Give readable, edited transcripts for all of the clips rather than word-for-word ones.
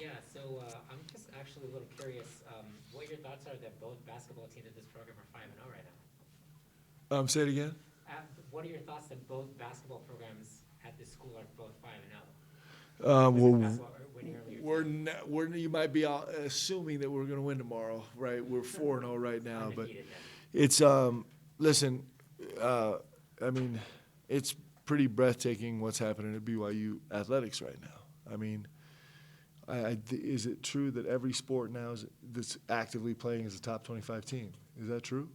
Yeah, so I'm just actually a little curious what your thoughts are that both basketball teams in this program are 5-0 right now. Say it again. What are your thoughts that both basketball programs at this school are both 5-0? Women's Well, basketball are winning earlier today. you might be assuming that we're going to win tomorrow, right? We're 4-0 right now, but Undefeated then. it's listen, uh, I mean, it's pretty breathtaking what's happening at BYU athletics right now. I mean, is it true that every sport now that's actively playing is a top 25 team? Is that true?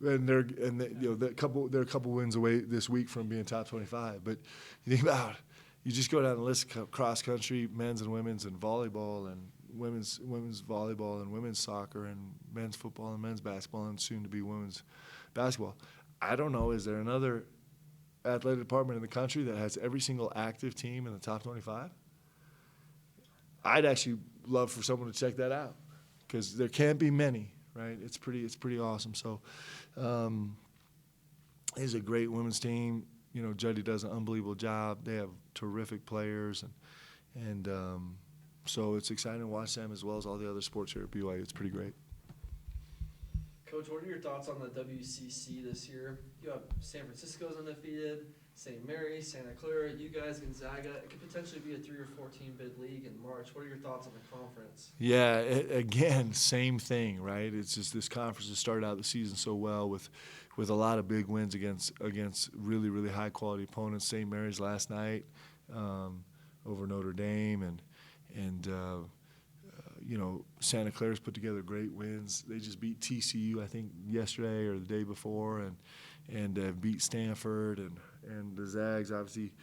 And there are a couple wins away this week from being top 25. But you think about, you just go down the list: cross country, men's and women's, and volleyball, and women's volleyball, and women's soccer, and men's football, and men's basketball, and soon to be women's basketball. I don't know. Is there another athletic department in the country that has every single active team in the top 25? I'd actually love for someone to check that out, because there can't be many, right? It's pretty awesome. So, it's a great women's team. You know, Juddy does an unbelievable job. They have terrific players, and so it's exciting to watch them as well as all the other sports here at BYU. It's pretty great. Coach, what are your thoughts on the WCC this year? You have San Francisco's undefeated, St. Mary's, Santa Clara, you guys, Gonzaga. It could potentially be a 3 or 14 bid league in March. What are your thoughts on the conference? Yeah, again, same thing, right? It's just this conference has started out the season so well with a lot of big wins against really, really high quality opponents. St. Mary's last night over Notre Dame, and you know, Santa Clara's put together great wins. They just beat TCU, I think, yesterday or the day before, and beat Stanford, and the Zags obviously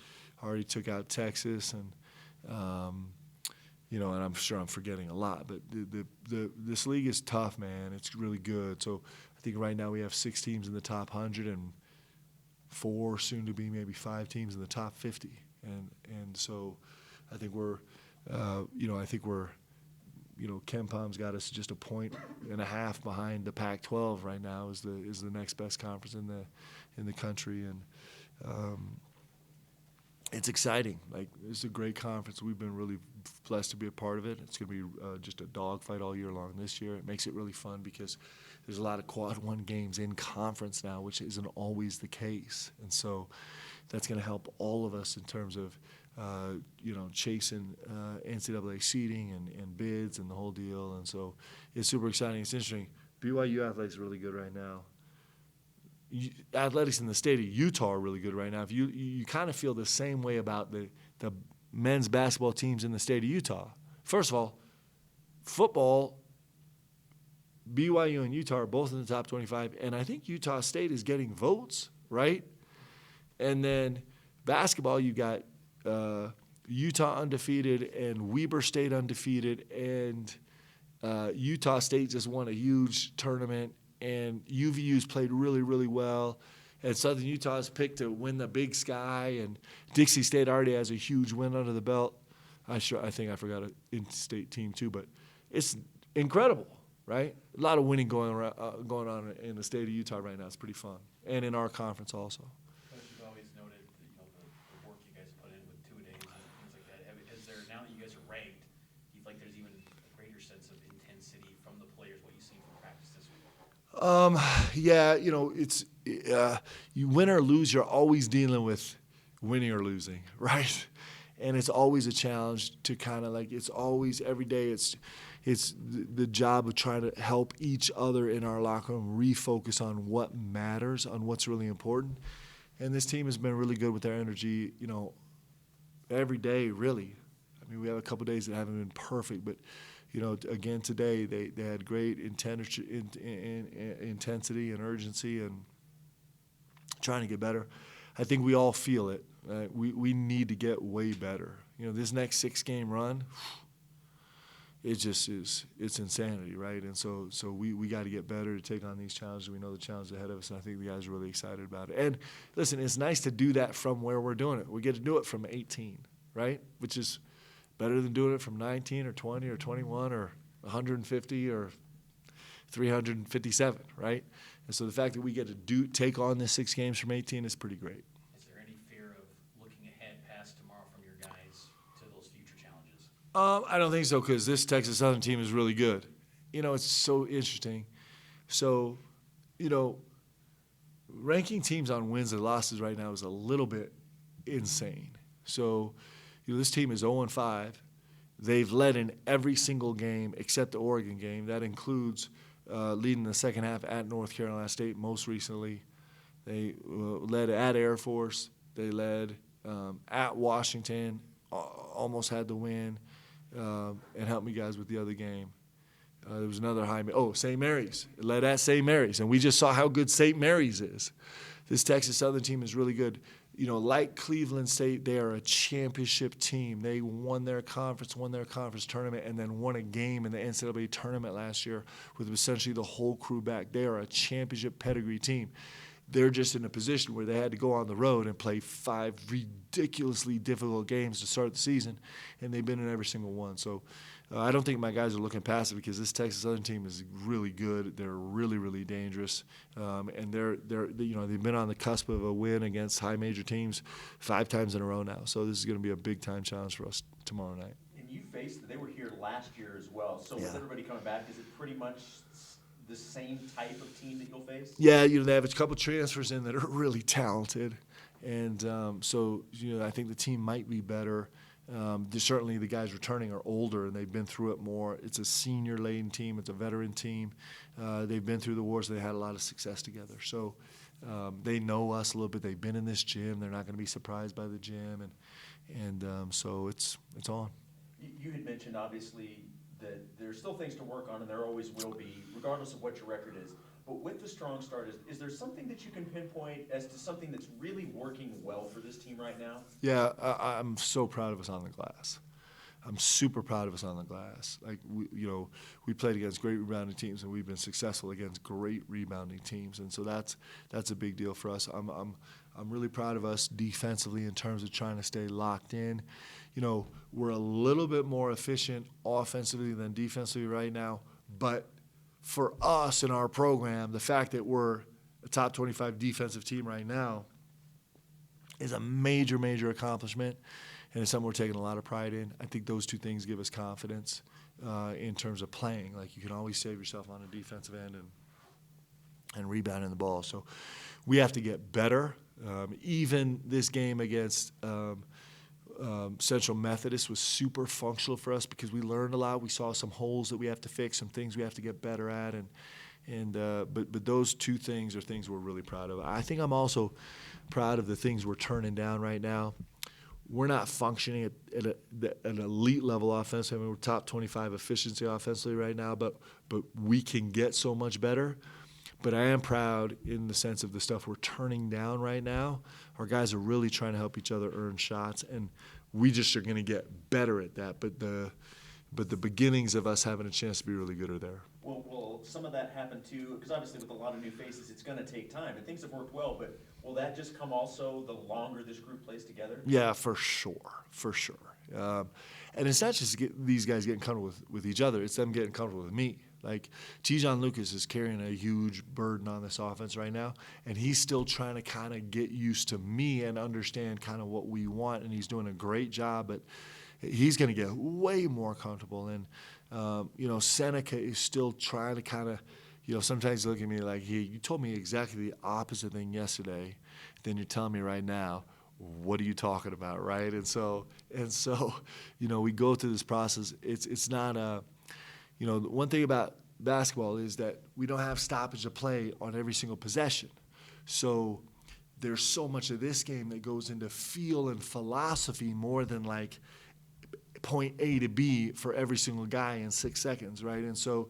already took out Texas, and you know, and I'm sure I'm forgetting a lot, but this league is tough, man. It's really good. So I think right now we have 6 teams in the top 100 and 4, soon to be maybe 5 teams in the top 50, and so I think we're, Ken Palm's got us just a point and a half behind the Pac-12 right now. Is the next best conference in the country, and it's exciting. Like, it's a great conference. We've been really blessed to be a part of it. It's going to be just a dogfight all year long this year. It makes it really fun because there's a lot of Quad 1 games in conference now, which isn't always the case, and so that's going to help all of us in terms of chasing NCAA seeding and bids and the whole deal. And so it's super exciting. It's interesting. BYU athletics is really good right now. Athletics in the state of Utah are really good right now. If you kind of feel the same way about the men's basketball teams in the state of Utah. First of all, football, BYU and Utah are both in the top 25, and I think Utah State is getting votes, right? And then basketball, you got Utah undefeated and Weber State undefeated, and Utah State just won a huge tournament, and UVU's played really, really well, and Southern Utah's picked to win the Big Sky, and Dixie State already has a huge win under the belt. I think I forgot an in-state team too, but it's incredible, right? A lot of winning going on in the state of Utah right now. It's pretty fun, and in our conference also. Coach, you've always noted the work you guys put in with two-a-days and things like that. Is there, now that you guys are ranked, do you feel like there's even a greater sense of intensity from the players, what you've seen from practice this week? Yeah, it's you win or lose, you're always dealing with winning or losing, right? And it's always a challenge to kind of it's always every day. It's the job of trying to help each other in our locker room refocus on what matters, on what's really important. And this team has been really good with their energy, every day, really. I mean, we have a couple days that haven't been perfect, but, again, today they had great intensity and urgency and trying to get better. I think we all feel it. Right? We need to get way better. This next 6-game run, it's insanity, right? And so we got to get better to take on these challenges. We know the challenge ahead of us, and I think the guys are really excited about it. And listen, it's nice to do that from where we're doing it. We get to do it from 18, right? Which is better than doing it from 19 or 20 or 21 or 150 or 357, right? And so the fact that we get to take on this 6 games from 18 is pretty great. Is there any fear of looking ahead past tomorrow from your guys to those future challenges? I don't think so because this Texas Southern team is really good. It's so interesting. So, ranking teams on wins and losses right now is a little bit insane. So, this team is 0-5. They've led in every single game except the Oregon game. That includes leading the second half at North Carolina State most recently. They led at Air Force. They led at Washington, almost had the win, and helped me guys with the other game. There was another St. Mary's. It led at St. Mary's, and we just saw how good St. Mary's is. This Texas Southern team is really good. Like Cleveland State, they are a championship team. They won their conference tournament, and then won a game in the NCAA tournament last year with essentially the whole crew back. They are a championship pedigree team. They're just in a position where they had to go on the road and play 5 ridiculously difficult games to start the season, and they've been in every single one. So I don't think my guys are looking past it because this Texas Southern team is really good. They're really, really dangerous, and they've been on the cusp of a win against high major teams 5 times in a row now. So this is going to be a big time challenge for us tomorrow night. And they were here last year as well. So with everybody coming back, is it pretty much the same type of team that you'll face? Yeah, they have a couple transfers in that are really talented, and so I think the team might be better. Certainly the guys returning are older and they've been through it more. It's a senior-laden team. It's a veteran team. They've been through the wars. They had a lot of success together. So they know us a little bit. They've been in this gym. They're not going to be surprised by the gym, and so it's on. You had mentioned, obviously, that there's still things to work on, and there always will be, regardless of what your record is. But with the strong start, is there something that you can pinpoint as to something that's really working well for this team right now? Yeah, I'm so proud of us on the glass. I'm super proud of us on the glass. Like we played against great rebounding teams, and we've been successful against great rebounding teams, and so that's a big deal for us. I'm really proud of us defensively in terms of trying to stay locked in. We're a little bit more efficient offensively than defensively right now, but for us in our program, the fact that we're a top 25 defensive team right now is a major, major accomplishment, and it's something we're taking a lot of pride in. I think those two things give us confidence in terms of playing. Like, you can always save yourself on a defensive end and rebounding the ball. So we have to get better. Even this game against Central Methodist was super functional for us because we learned a lot. We saw some holes that we have to fix, some things we have to get better at, but those two things are things we're really proud of. I think I'm also proud of the things we're turning down right now. We're not functioning at an elite level offensively. I mean, we're top 25 efficiency offensively right now, but we can get so much better. But I am proud in the sense of the stuff we're turning down right now. Our guys are really trying to help each other earn shots, and we just are going to get better at that. But the beginnings of us having a chance to be really good are there. Will some of that happen too? Because obviously with a lot of new faces, it's going to take time, and things have worked well. But will that just come also the longer this group plays together? Yeah, for sure. And it's not just these guys getting comfortable with each other. It's them getting comfortable with me. Like, Tijon Lucas is carrying a huge burden on this offense right now, and he's still trying to kind of get used to me and understand kind of what we want, and he's doing a great job, but he's going to get way more comfortable. And, Seneca is still trying to kind of, sometimes look at me like, hey, you told me exactly the opposite thing yesterday, then you're telling me right now, what are you talking about, right? And so, we go through this process. It's not a... the one thing about basketball is that we don't have stoppage of play on every single possession. So there's so much of this game that goes into feel and philosophy more than like point A to B for every single guy in 6 seconds, right? And so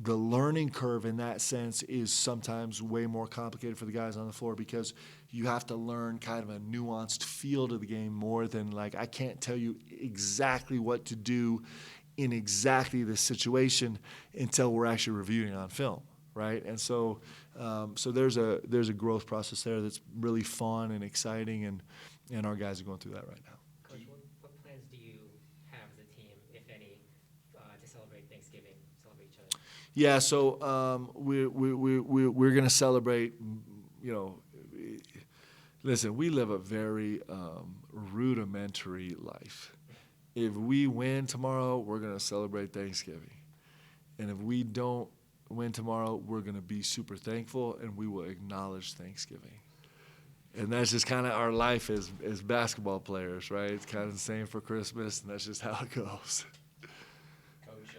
the learning curve in that sense is sometimes way more complicated for the guys on the floor because you have to learn kind of a nuanced feel to the game more than like, I can't tell you exactly what to do in exactly this situation until we're actually reviewing on film, right? And so there's a growth process there that's really fun and exciting, and our guys are going through that right now. Coach, what plans do you have as a team, if any, to celebrate Thanksgiving, celebrate each other? Yeah, so we're going to celebrate. Listen, we live a very rudimentary life. if we win tomorrow, we're going to celebrate Thanksgiving. And if we don't win tomorrow, we're going to be super thankful, and we will acknowledge Thanksgiving. And that's just kind of our life as basketball players, right? It's kind of the same for Christmas, and that's just how it goes. Coach,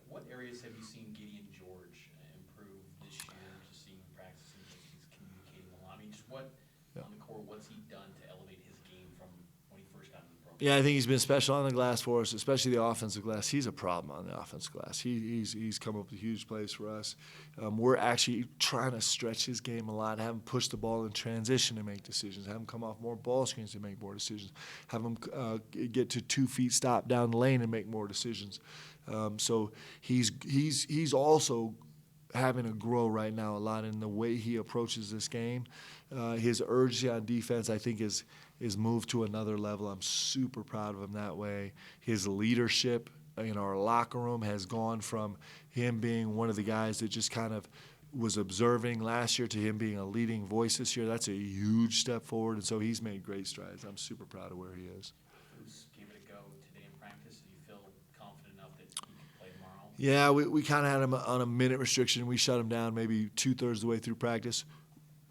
what areas have you seen Gideon George improve this year? Just seeing him practice, seems like he's communicating a lot. I mean, just what on the court, what's he done to elevate his game from when he first got into the program? Yeah, I think he's been special on the glass for us, especially the offensive glass. He's a problem on the offensive glass. He's come up with huge plays for us. We're actually trying to stretch his game a lot, have him push the ball in transition to make decisions, have him come off more ball screens to make more decisions, have him get to 2 feet stop down the lane and make more decisions. So he's also having to grow right now a lot in the way he approaches this game. His urgency on defense, I think, is moved to another level. I'm super proud of him that way. His leadership in our locker room has gone from him being one of the guys that just kind of was observing last year to him being a leading voice this year. That's a huge step forward, and so he's made great strides. I'm super proud of where he is. Who's gave it a go today in practice? Do you feel confident enough that he can play tomorrow? Yeah, we kind of had him on a minute restriction. We shut him down maybe 2/3 of the way through practice.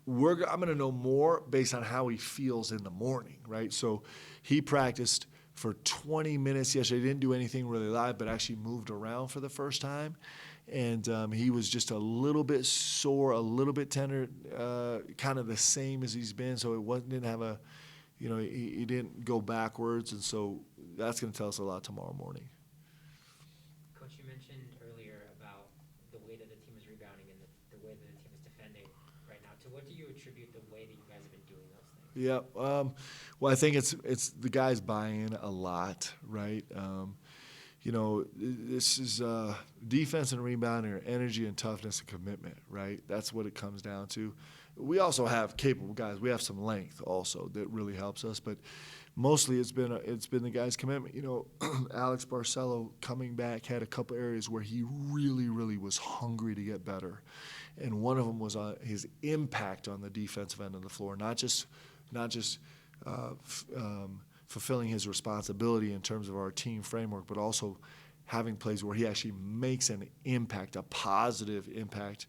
I'm going to know more based on how he feels in the morning, right? So he practiced for 20 minutes yesterday. He didn't do anything really live, but actually moved around for the first time. And he was just a little bit sore, a little bit tender, kind of the same as he's been. So didn't have a, he didn't go backwards. And so that's going to tell us a lot tomorrow morning. Coach, you mentioned earlier about the way that the team is rebounding and the way that the team is defending right now. To what do you attribute the way that you guys have been doing those things? Yeah, well, I think it's the guys buying a lot, right? This is defense and rebounding are energy and toughness and commitment, right? That's what it comes down to. We also have capable guys. We have some length also that really helps us, but mostly it's been the guys' commitment. Alex Barcelo coming back had a couple areas where he really, really was hungry to get better, and one of them was his impact on the defensive end of the floor, not just fulfilling his responsibility in terms of our team framework, but also having plays where he actually makes an impact, a positive impact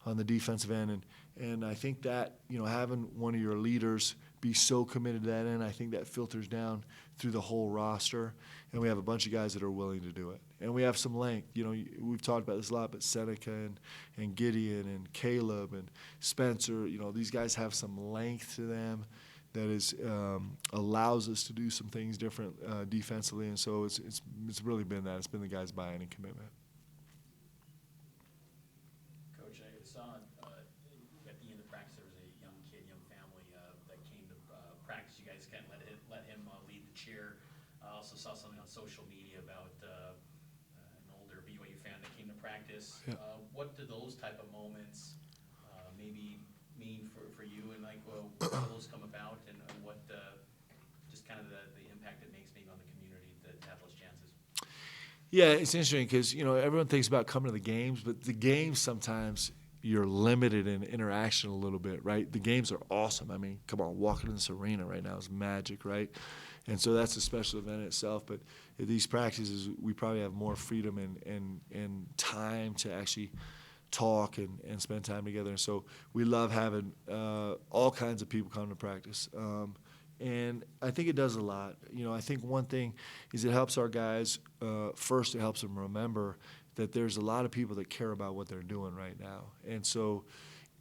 on the defensive end. And I think that, having one of your leaders be so committed to that end, I think that filters down through the whole roster. And we have a bunch of guys that are willing to do it. And we have some length. We've talked about this a lot, but Seneca and Gideon and Caleb and Spencer, these guys have some length to them that allows us to do some things different defensively, and so it's really been that. It's been the guys' buy-in and commitment. Coach, I saw at the end of practice there was a young family that came to practice. You guys kind of let him lead the cheer. I also saw something on social media about an older BYU fan that came to practice. Yeah. What do those type of moments maybe mean for you, and how do those come about, and what just kind of the impact it makes maybe on the community to have those chances? Yeah, it's interesting because everyone thinks about coming to the games, but the games sometimes you're limited in interaction a little bit, right? The games are awesome. I mean, come on, walking in this arena right now is magic, right? And so that's a special event in itself. But at these practices, we probably have more freedom and time to actually talk and spend time together. And so we love having all kinds of people come to practice. And I think it does a lot. I think one thing is it helps our guys, first it helps them remember that there's a lot of people that care about what they're doing right now. And so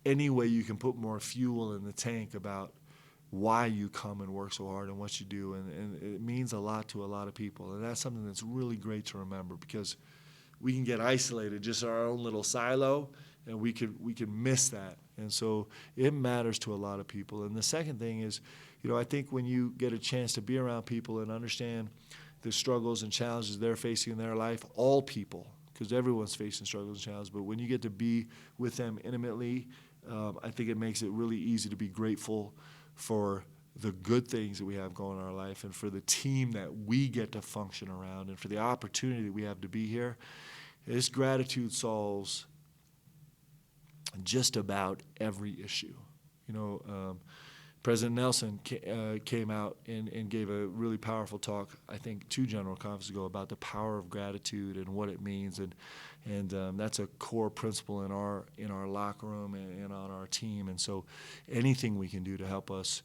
any way you can put more fuel in the tank about why you come and work so hard and what you do, and it means a lot to a lot of people. And that's something that's really great to remember, because we can get isolated, just our own little silo, and we could miss that. And so it matters to a lot of people. And the second thing is, I think when you get a chance to be around people and understand the struggles and challenges they're facing in their life, all people, because everyone's facing struggles and challenges, but when you get to be with them intimately, I think it makes it really easy to be grateful for the good things that we have going in our life, and for the team that we get to function around, and for the opportunity that we have to be here. This gratitude solves just about every issue. President Nelson came out and gave a really powerful talk, I think 2 general conferences ago, about the power of gratitude and what it means, and that's a core principle in our locker room and on our team. And so, anything we can do to help us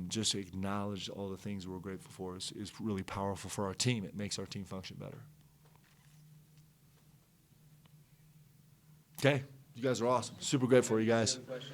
just acknowledge all the things we're grateful for is really powerful for our team. It makes our team function better. Okay, you guys are awesome. Super grateful for you guys. Any other questions?